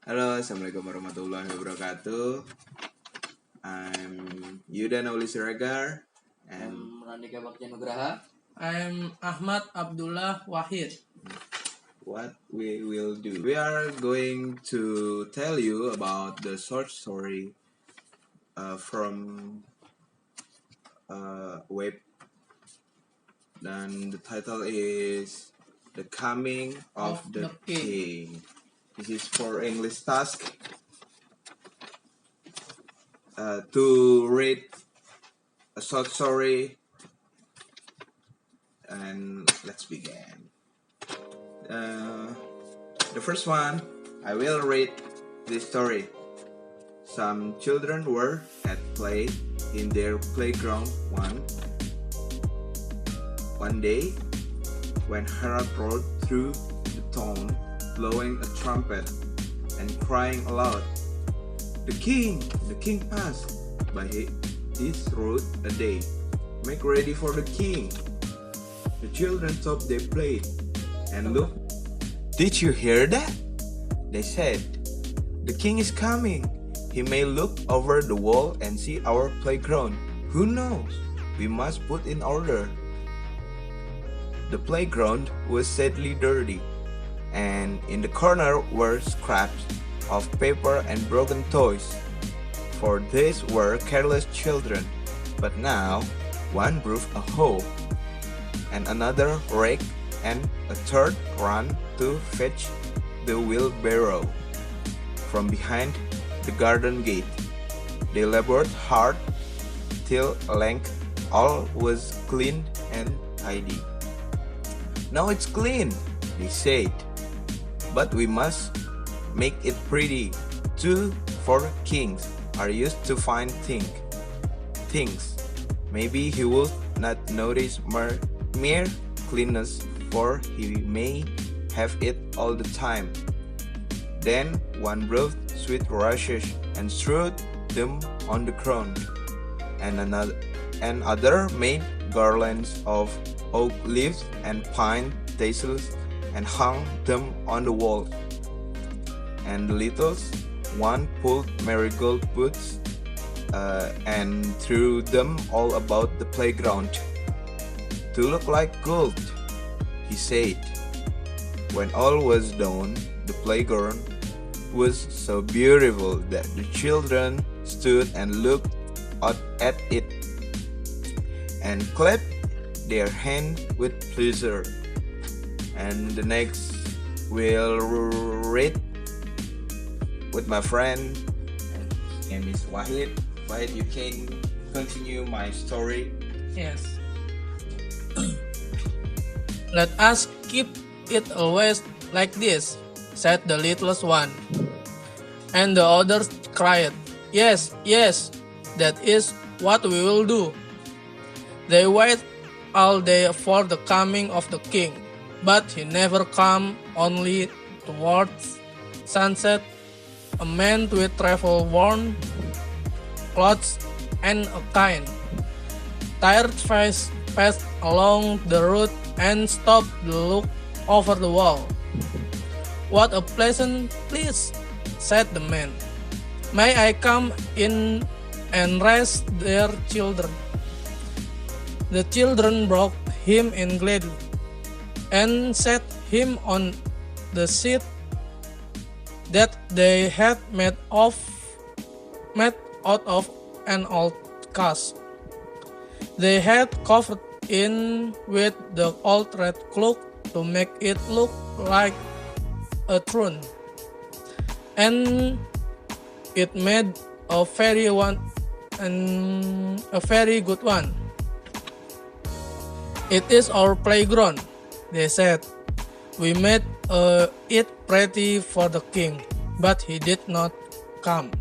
Halo, Assalamualaikum warahmatullahi wabarakatuh. I'm Yudha Nauli Siregar, and I'm Randika Bagja Nugraha. I'm Ahmad, Abdullah, Wahid. what we will do, we are going to tell you about the short story from web, and the title is The Coming of the King. This is for English task to read a short story, and let's begin. The first one, I will read this story. Some children were at play in their playground one day when Herod rode through the town, blowing a trumpet and crying aloud, the king passed by this road a day. Make ready for the king." The children stopped their play and looked. "Did you hear that?" they said. "The king is coming. He may look over the wall and see our playground. Who knows? We must put in order." The playground was sadly dirty, and in the corner were scraps of paper and broken toys, for these were careless children. But now one broke a hoe, and another rake, and a third ran to fetch the wheelbarrow from behind the garden gate. They labored hard till at length all was clean and tidy. "Now it's clean," they said, "but we must make it pretty too, for kings are used to fine things. Maybe he will not notice mere cleanness, for he may have it all the time." Then one brought sweet rushes and strewed them on the ground, and other made garlands of oak leaves and pine tassels and hung them on the wall. And the little one pulled marigold buds and threw them all about the playground. "To look like gold," he said. When all was done, the playground was so beautiful that the children stood and looked out at it and clapped their hands with pleasure. And the next we'll read with my friend. His name is Wahid. Wahid, you can continue my story. Yes. "Let us keep it always like this," said the littlest one. And the others cried, "Yes, yes, that is what we will do." They waited all day for the coming of the king, but he never came. Only towards sunset, a man with travel-worn clothes and a kind, tired face passed along the road and stopped to look over the wall. "What a pleasant place," said the man. "May I come in and rest their children?" The children brought him in gladly, and set him on the seat that they had made out of an old cask. They had covered in with the old red cloak to make it look like a throne, and it made a very good one. "It is our playground," they said. "We made it pretty for the king, but he did not come.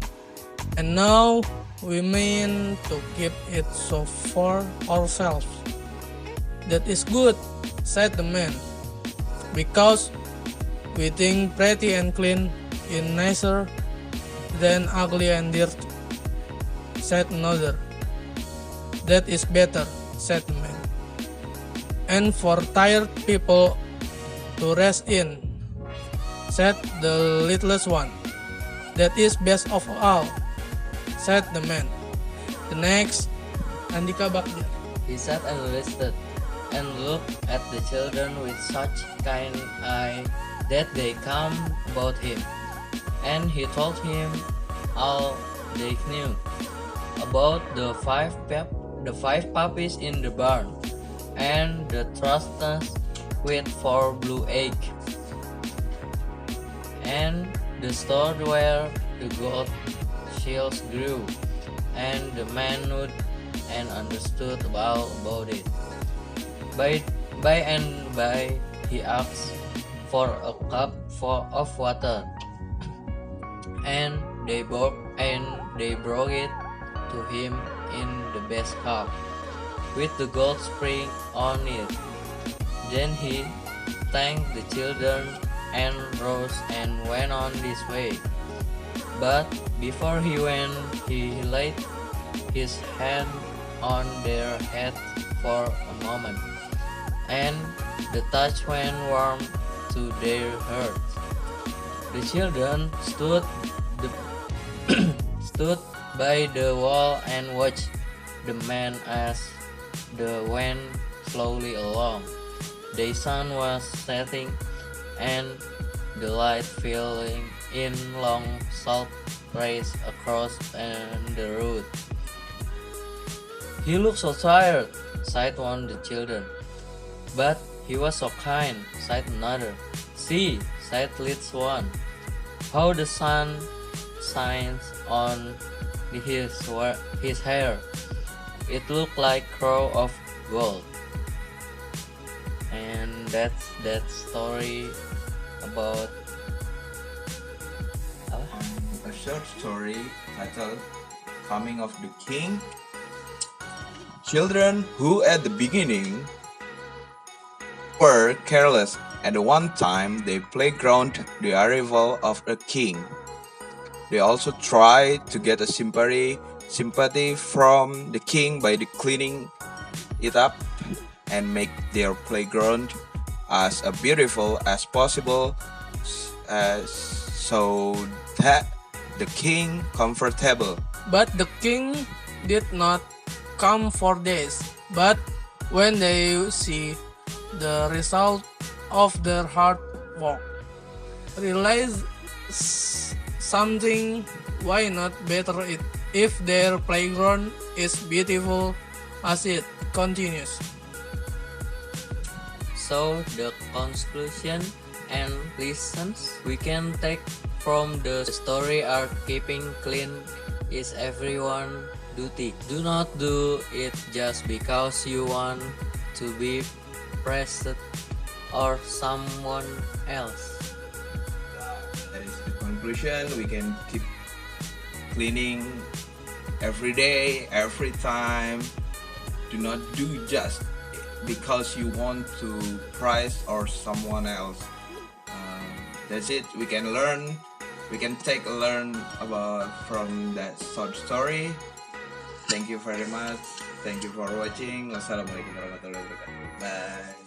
And now we mean to keep it so for ourselves." "That is good," said the man, "because we think pretty and clean is nicer than ugly and dirty," said another. "That is better," said the man. "And for tired people to rest in," said the littlest one. That is best of all, said the man. The next, Randika Bagja. He sat and listened, and looked at the children with such kind eye that they come about him. And he told him all they knew about the five puppies in the barn, and the thrushes with 4 blue eggs, and the store where the gold shields grew. And the man knew and understood about it. By and by he asked for a cup of water, and they brought it to him in the best cup, with the gold spring on it. Then he thanked the children and rose and went on his way. But before he went, he laid his hand on their head for a moment, and the touch went warm to their hearts. The children stood by the wall and watched the man as they went slowly along. The sun was setting, and the light filling in long salt rays across the road. "He looks so tired," sighed one of the children. "But he was so kind," sighed another. "See," sighed little one, "how the sun shines on his hair. It looked like crow of gold." And that's that story about A short story titled Coming of the King. Children who at the beginning were careless, at one time they playground the arrival of a king. They also tried to get a sympathy from the king by cleaning it up and make their playground as beautiful as possible, so that the king comfortable. But the king did not come for this. But when they see the result of their hard work, realize something, why not better it if their playground is beautiful as it continues. So the conclusion and lessons we can take from the story are: keeping clean is everyone's duty. Do not do it just because you want to be praised or someone else. That is the conclusion. We can keep cleaning every day, every time. Do not do just because you want to praise or someone else. That's it. We can take a learn about from that short story. Thank you very much. Thank you for watching. Wassalamualaikum warahmatullahi wabarakatuh. Bye.